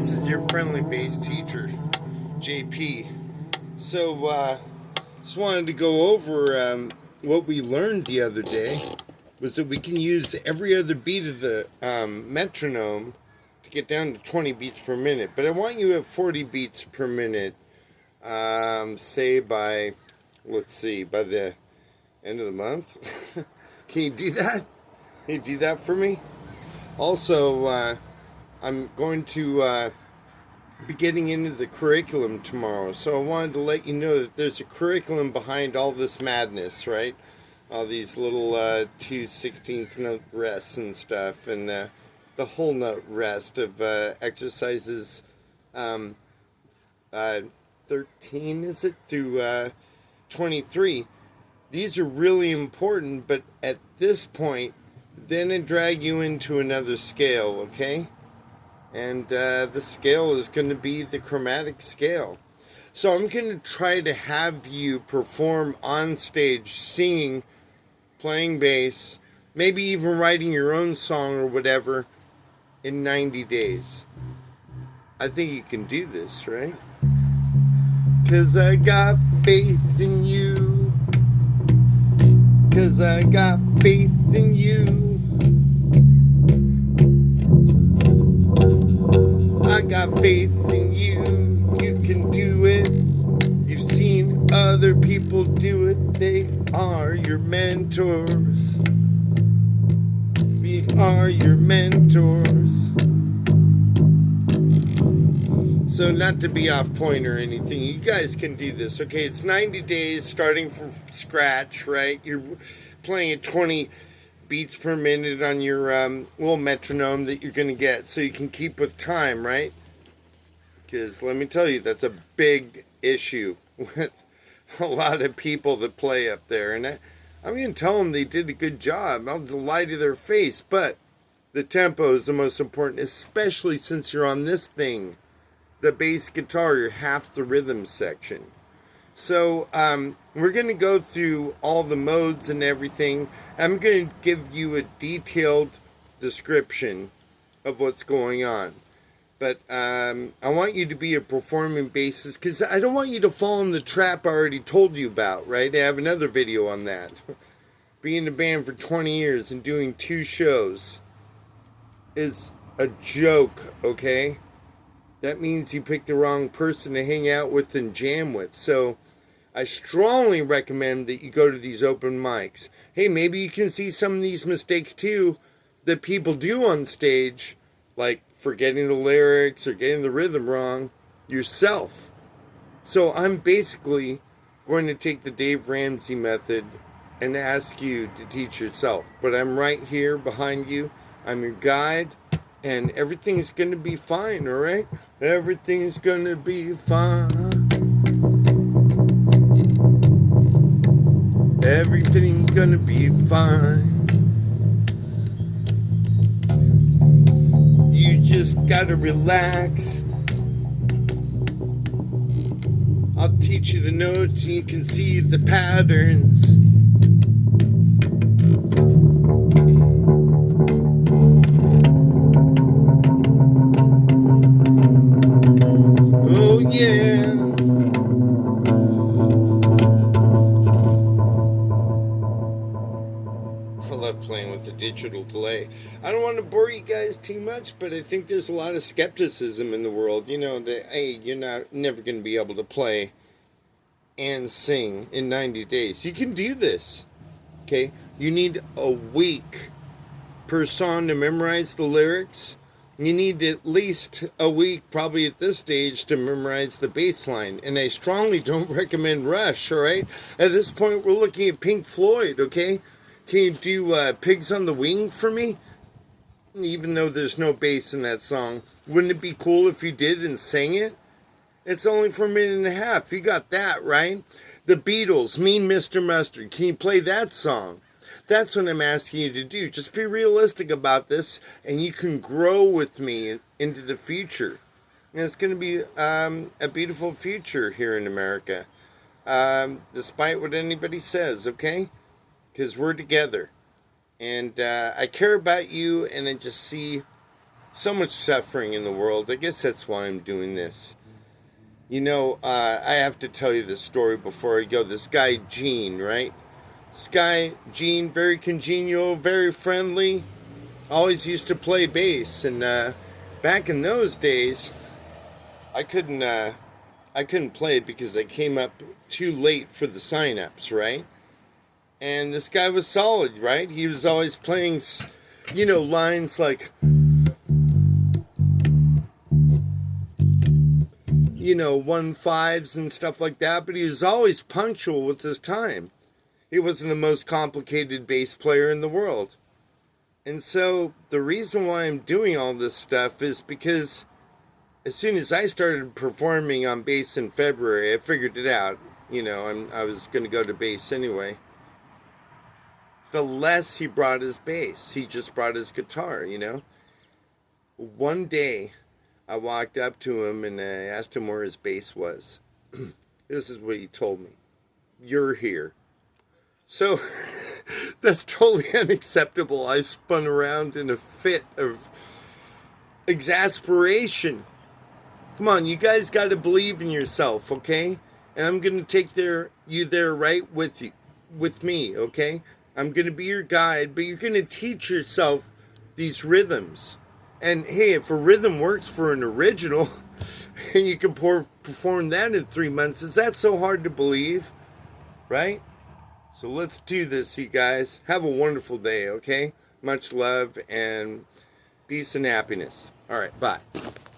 this is your friendly bass teacher, JP. So, just wanted to go over what we learned the other day was that we can use every other beat of the metronome to get down to 20 beats per minute. But I want you at 40 beats per minute, say by, let's see, by the end of the month. Can you do that? Can you do that for me? Also, I'm going to be getting into the curriculum tomorrow, so I wanted to let you know that there's a curriculum behind all this madness, right? All these little 2/16 note rests and stuff, and the whole note rest of exercises 13, is it, through 23. These are really important, but at this point, then I drag you into another scale, okay? And the scale is going to be the chromatic scale. So I'm going to try to have you perform on stage, singing, playing bass, maybe even writing your own song or whatever in 90 days. I think you can do this, right? 'Cause I got faith in you. 'Cause I got faith in you. I got faith in you. You can do it. You've seen other people do it. They are your mentors. We are your mentors. So not to be off point or anything, you guys can do this, okay? It's 90 days starting from scratch, right? You're playing at 20 beats per minute on your little metronome that you're going to get so you can keep with time, right? Because let me tell you, that's a big issue with a lot of people that play up there. And I'm going to tell them they did a good job. I'll lie to their face, but the tempo is the most important, especially since you're on this thing, the bass guitar. You're half the rhythm section. So we're going to go through all the modes and everything. I'm going to give you a detailed description of what's going on. But I want you to be a performing bassist, because I don't want you to fall in the trap I already told you about, right? I have another video on that. Being in a band for 20 years and doing 2 shows is a joke, okay? That means you picked the wrong person to hang out with and jam with. So I strongly recommend that you go to these open mics. Hey, maybe you can see some of these mistakes too that people do on stage, like forgetting the lyrics or getting the rhythm wrong yourself. So I'm basically going to take the Dave Ramsey method and ask you to teach yourself. But I'm right here behind you. I'm your guide. And everything's going to be fine, all right? Everything's going to be fine. Everything's going to be fine. You just got to relax. I'll teach you the notes and you can see the patterns. Oh yeah. I love playing with the digital delay. I don't want to bore you guys too much, but I think there's a lot of skepticism in the world. You know, that, hey, you're never going to be able to play and sing in 90 days. You can do this, okay? You need a week per song to memorize the lyrics. You need at least a week, probably at this stage, to memorize the bass line. And I strongly don't recommend Rush, all right? At this point, we're looking at Pink Floyd, okay? Can you do Pigs on the Wing for me? Even though there's no bass in that song. Wouldn't it be cool if you did and sang it? It's only for a minute and a half. You got that, right? The Beatles, Mean Mr. Mustard. Can you play that song? That's what I'm asking you to do. Just be realistic about this, and you can grow with me into the future. And it's going to be a beautiful future here in America, despite what anybody says, okay? Because we're together. And I care about you, and I just see So much suffering in the world. I guess that's why I'm doing this. You know, I have to tell you this story before I go. This guy, Gene, right? This guy, Gene, very congenial, very friendly. Always used to play bass. And back in those days, I couldn't play it because I came up too late for the sign-ups, right? And this guy was solid, right? He was always playing, you know, lines like, you know, 1/5s and stuff like that, but he was always punctual with his time. He wasn't the most complicated bass player in the world. And so the reason why I'm doing all this stuff is because as soon as I started performing on bass in February, I figured it out. You know, I was going to go to bass anyway. The less he brought his bass, he just brought his guitar, you know. One day, I walked up to him and I asked him where his bass was. This is what he told me. You're here. So, that's totally unacceptable. I spun around in a fit of exasperation. Come on, you guys got to believe in yourself, okay? And I'm going to take you there right with me, okay? I'm going to be your guide, but you're going to teach yourself these rhythms. And hey, if a rhythm works for an original, and you can perform that in 3 months, is that so hard to believe? Right? So let's do this, you guys. Have a wonderful day, okay? Much love and peace and happiness. All right, bye.